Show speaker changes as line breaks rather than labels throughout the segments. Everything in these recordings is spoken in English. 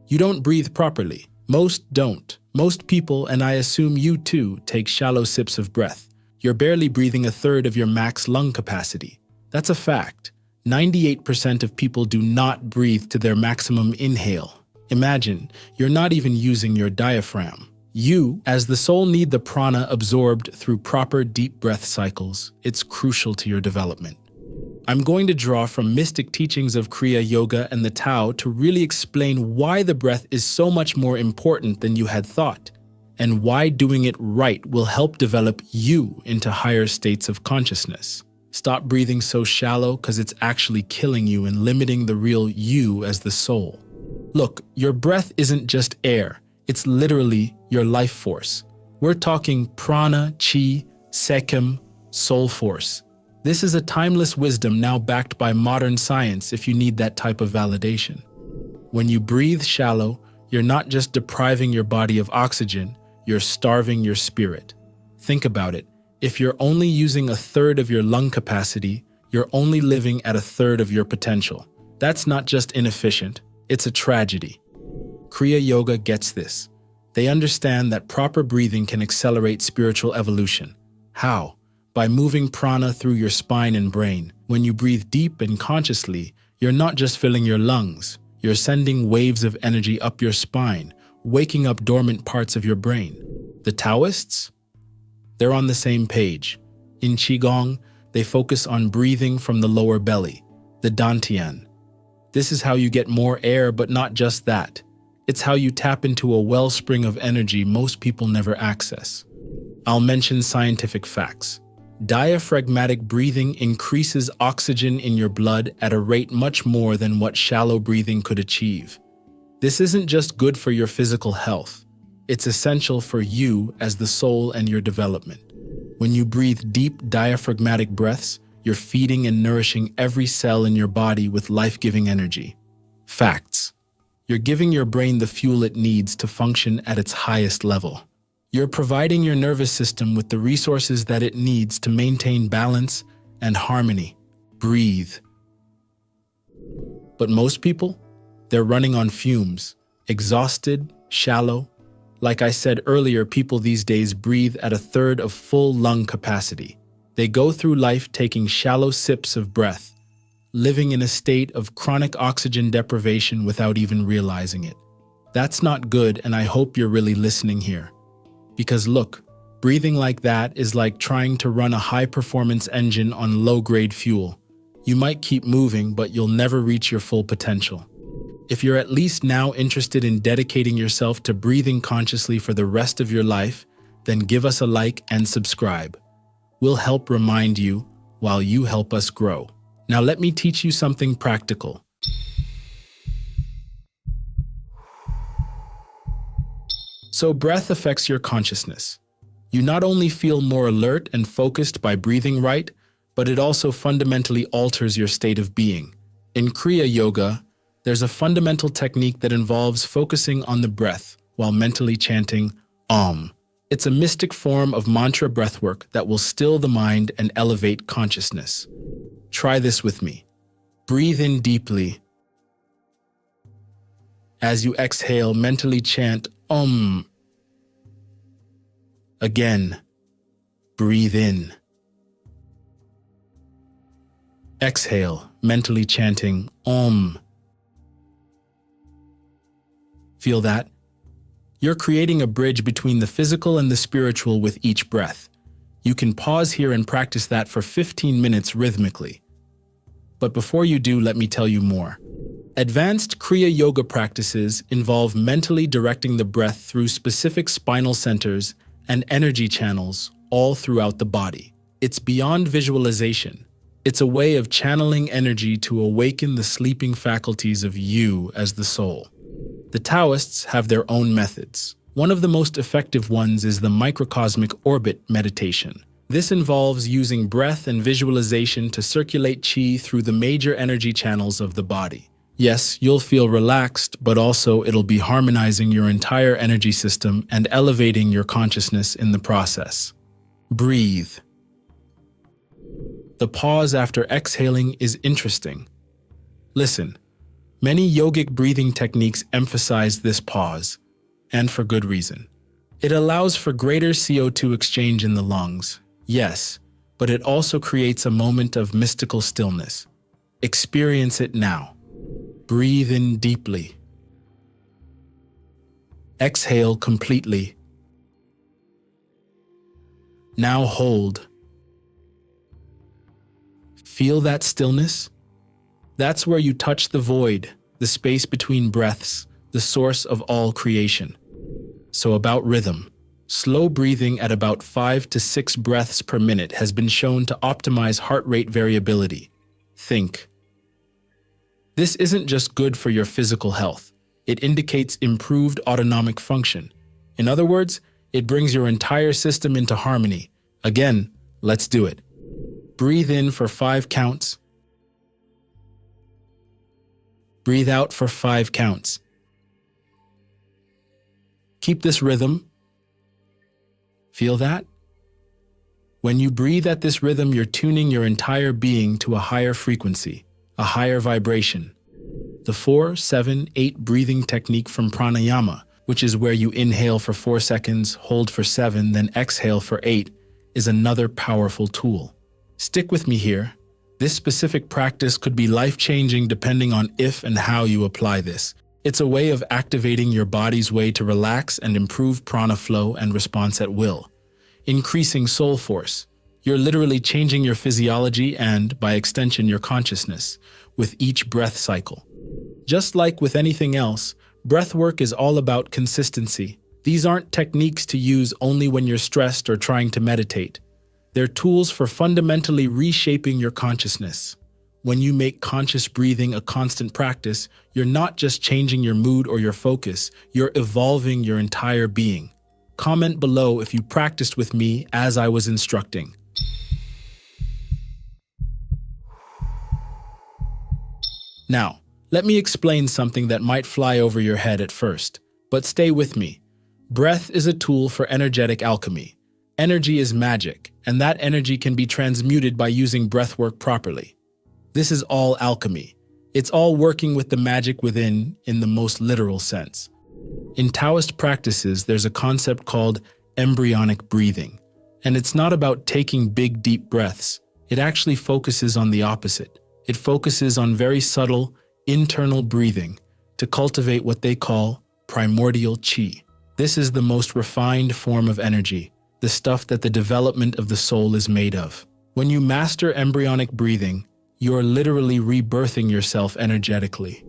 You don't breathe properly. Most don't. Most people, and I assume you too, take shallow sips of breath. You're barely breathing a third of your max lung capacity. That's a fact. 98% of people do not breathe to their maximum inhale. Imagine, you're not even using your diaphragm. You, as the soul, need the prana absorbed through proper deep breath cycles. It's crucial to your development. I'm going to draw from mystic teachings of Kriya Yoga and the Tao to really explain why the breath is so much more important than you had thought, and why doing it right will help develop you into higher states of consciousness. Stop breathing so shallow because it's actually killing you and limiting the real you as the soul. Look, your breath isn't just air, it's literally your life force. We're talking prana, chi, sekhem, soul force. This is a timeless wisdom now backed by modern science if you need that type of validation. When you breathe shallow, you're not just depriving your body of oxygen, you're starving your spirit. Think about it. If you're only using a third of your lung capacity, you're only living at a third of your potential. That's not just inefficient, it's a tragedy. Kriya Yoga gets this. They understand that proper breathing can accelerate spiritual evolution. How? By moving prana through your spine and brain. When you breathe deep and consciously, you're not just filling your lungs, you're sending waves of energy up your spine, waking up dormant parts of your brain. The Taoists? They're on the same page. In Qigong, they focus on breathing from the lower belly, the dantian. This is how you get more air, but not just that. It's how you tap into a wellspring of energy most people never access. I'll mention scientific facts. Diaphragmatic breathing increases oxygen in your blood at a rate much more than what shallow breathing could achieve. This isn't just good for your physical health. It's essential for you as the soul and your development. When you breathe deep diaphragmatic breaths, you're feeding and nourishing every cell in your body with life-giving energy. Facts. You're giving your brain the fuel it needs to function at its highest level. You're providing your nervous system with the resources that it needs to maintain balance and harmony. Breathe. But most people, they're running on fumes, exhausted, shallow. Like I said earlier, people these days breathe at a third of full lung capacity. They go through life taking shallow sips of breath, living in a state of chronic oxygen deprivation without even realizing it. That's not good, and I hope you're really listening here. Because look, breathing like that is like trying to run a high-performance engine on low-grade fuel. You might keep moving, but you'll never reach your full potential. If you're at least now interested in dedicating yourself to breathing consciously for the rest of your life, then give us a like and subscribe. We'll help remind you while you help us grow. Now let me teach you something practical. So breath affects your consciousness. You not only feel more alert and focused by breathing right, but it also fundamentally alters your state of being. In Kriya Yoga, there's a fundamental technique that involves focusing on the breath while mentally chanting Om. It's a mystic form of mantra breathwork that will still the mind and elevate consciousness. Try this with me. Breathe in deeply. As you exhale, mentally chant Om. Again, breathe in. Exhale, mentally chanting Om. Feel that? You're creating a bridge between the physical and the spiritual with each breath. You can pause here and practice that for 15 minutes rhythmically. But before you do, let me tell you more. Advanced Kriya Yoga practices involve mentally directing the breath through specific spinal centers and energy channels all throughout the body. It's beyond visualization. It's a way of channeling energy to awaken the sleeping faculties of you as the soul. The Taoists have their own methods. One of the most effective ones is the Microcosmic Orbit meditation. This involves using breath and visualization to circulate qi through the major energy channels of the body. Yes, you'll feel relaxed, but also it'll be harmonizing your entire energy system and elevating your consciousness in the process. Breathe. The pause after exhaling is interesting. Listen, Many yogic breathing techniques emphasize this pause, and for good reason. It allows for greater CO2 exchange in the lungs, yes, but it also creates a moment of mystical stillness. Experience it now. Breathe in deeply. Exhale completely. Now hold. Feel that stillness? That's where you touch the void, the space between breaths, the source of all creation. So about rhythm. Slow breathing at about 5 to 6 breaths per minute has been shown to optimize heart rate variability. Think. This isn't just good for your physical health. It indicates improved autonomic function. In other words, it brings your entire system into harmony. Again, let's do it. Breathe in for 5 counts. Breathe out for 5 counts. Keep this rhythm. Feel that? When you breathe at this rhythm, you're tuning your entire being to a higher frequency, a higher vibration. The 4-7-8 breathing technique from pranayama, which is where you inhale for 4 seconds, hold for 7, then exhale for 8, is another powerful tool. Stick with me here. This specific practice could be life-changing depending on if and how you apply this. It's a way of activating your body's way to relax and improve prana flow and response at will, increasing soul force. You're literally changing your physiology and, by extension, your consciousness with each breath cycle. Just like with anything else, breathwork is all about consistency. These aren't techniques to use only when you're stressed or trying to meditate. They're tools for fundamentally reshaping your consciousness. When you make conscious breathing a constant practice, you're not just changing your mood or your focus, you're evolving your entire being. Comment below if you practiced with me as I was instructing. Now, let me explain something that might fly over your head at first, but stay with me. Breath is a tool for energetic alchemy. Energy is magic, and that energy can be transmuted by using breathwork properly. This is all alchemy. It's all working with the magic within in the most literal sense. In Taoist practices, there's a concept called embryonic breathing, and it's not about taking big, deep breaths. It actually focuses on the opposite. It focuses on very subtle, internal breathing to cultivate what they call primordial qi. This is the most refined form of energy, the stuff that the development of the soul is made of. When you master embryonic breathing, you're literally rebirthing yourself energetically.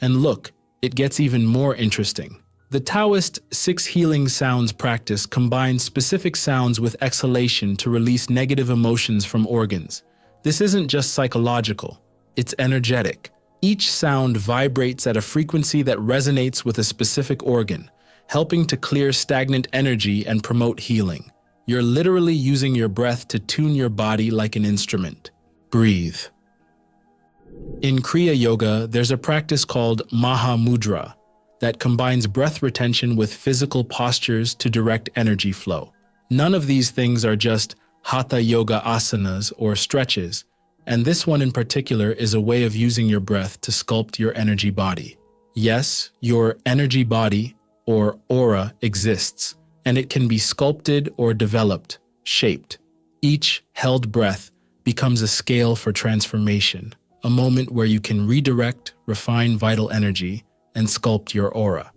And look, it gets even more interesting. The Taoist 6 healing sounds practice combines specific sounds with exhalation to release negative emotions from organs. This isn't just psychological, it's energetic. Each sound vibrates at a frequency that resonates with a specific organ, helping to clear stagnant energy and promote healing. You're literally using your breath to tune your body like an instrument. Breathe. In Kriya Yoga, there's a practice called Maha Mudra that combines breath retention with physical postures to direct energy flow. None of these things are just Hatha Yoga asanas or stretches, and this one in particular is a way of using your breath to sculpt your energy body. Yes, your energy body, or aura, exists, and it can be sculpted or developed, shaped. Each held breath becomes a scale for transformation, a moment where you can redirect, refine vital energy, and sculpt your aura.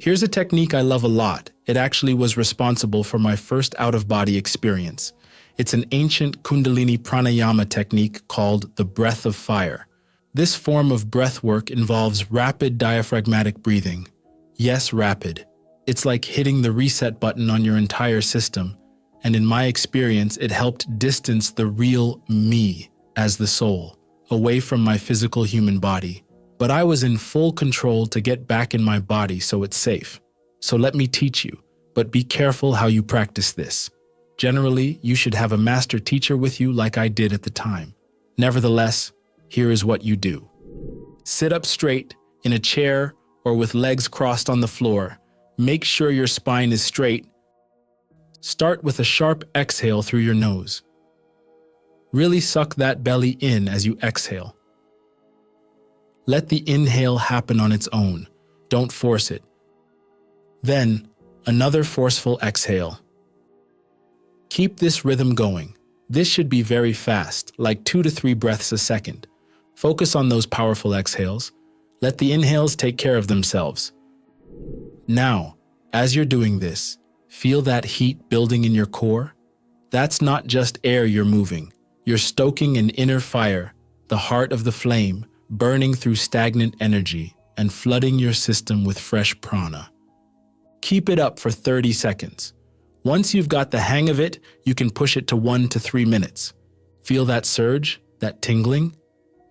Here's a technique I love a lot. It actually was responsible for my first out-of-body experience. It's an ancient Kundalini pranayama technique called the breath of fire. This form of breath work involves rapid diaphragmatic breathing. Yes, rapid. It's like hitting the reset button on your entire system, and in my experience, it helped distance the real me as the soul away from my physical human body. But I was in full control to get back in my body so it's safe. So let me teach you, but be careful how you practice this. Generally, you should have a master teacher with you like I did at the time. Nevertheless, here is what you do. Sit up straight, in a chair, or with legs crossed on the floor. Make sure your spine is straight. Start with a sharp exhale through your nose. Really suck that belly in as you exhale. Let the inhale happen on its own. Don't force it. Then, another forceful exhale. Keep this rhythm going. This should be very fast, like 2 to 3 breaths a second. Focus on those powerful exhales. Let the inhales take care of themselves. Now, as you're doing this, feel that heat building in your core? That's not just air you're moving. You're stoking an inner fire, the heart of the flame, burning through stagnant energy and flooding your system with fresh prana. Keep it up for 30 seconds. Once you've got the hang of it, you can push it to 1 to 3 minutes. Feel that surge, that tingling?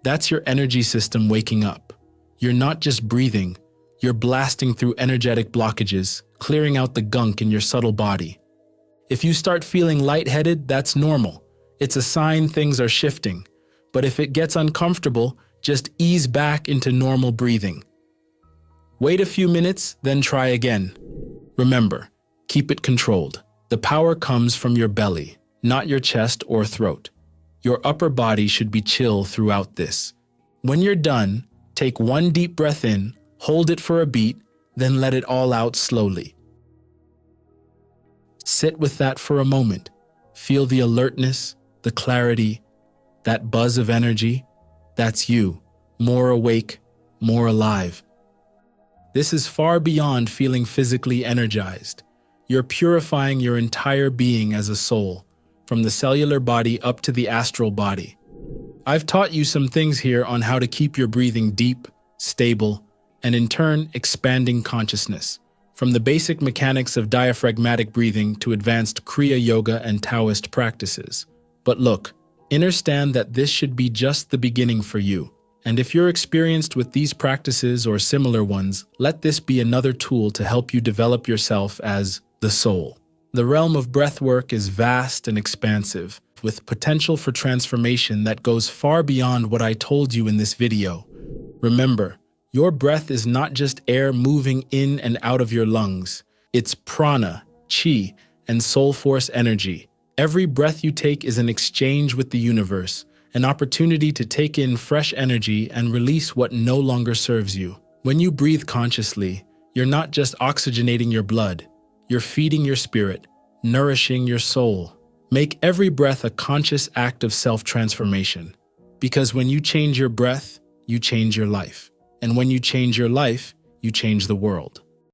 That's your energy system waking up. You're not just breathing, you're blasting through energetic blockages, clearing out the gunk in your subtle body. If you start feeling lightheaded, that's normal. It's a sign things are shifting. But if it gets uncomfortable, just ease back into normal breathing. Wait a few minutes, then try again. Remember, keep it controlled. The power comes from your belly, not your chest or throat. Your upper body should be chill throughout this. When you're done, take 1 deep breath in, hold it for a beat, then let it all out slowly. Sit with that for a moment. Feel the alertness, the clarity, that buzz of energy. That's you, more awake, more alive. This is far beyond feeling physically energized. You're purifying your entire being as a soul, from the cellular body up to the astral body. I've taught you some things here on how to keep your breathing deep, stable, and in turn, expanding consciousness. From the basic mechanics of diaphragmatic breathing to advanced Kriya Yoga and Taoist practices. But look, understand that this should be just the beginning for you. And if you're experienced with these practices or similar ones, let this be another tool to help you develop yourself as the soul. The realm of breathwork is vast and expansive, with potential for transformation that goes far beyond what I told you in this video. Remember, your breath is not just air moving in and out of your lungs. It's prana, chi, and soul force energy. Every breath you take is an exchange with the universe, an opportunity to take in fresh energy and release what no longer serves you. When you breathe consciously, you're not just oxygenating your blood, you're feeding your spirit, nourishing your soul. Make every breath a conscious act of self-transformation. Because when you change your breath, you change your life. And when you change your life, you change the world.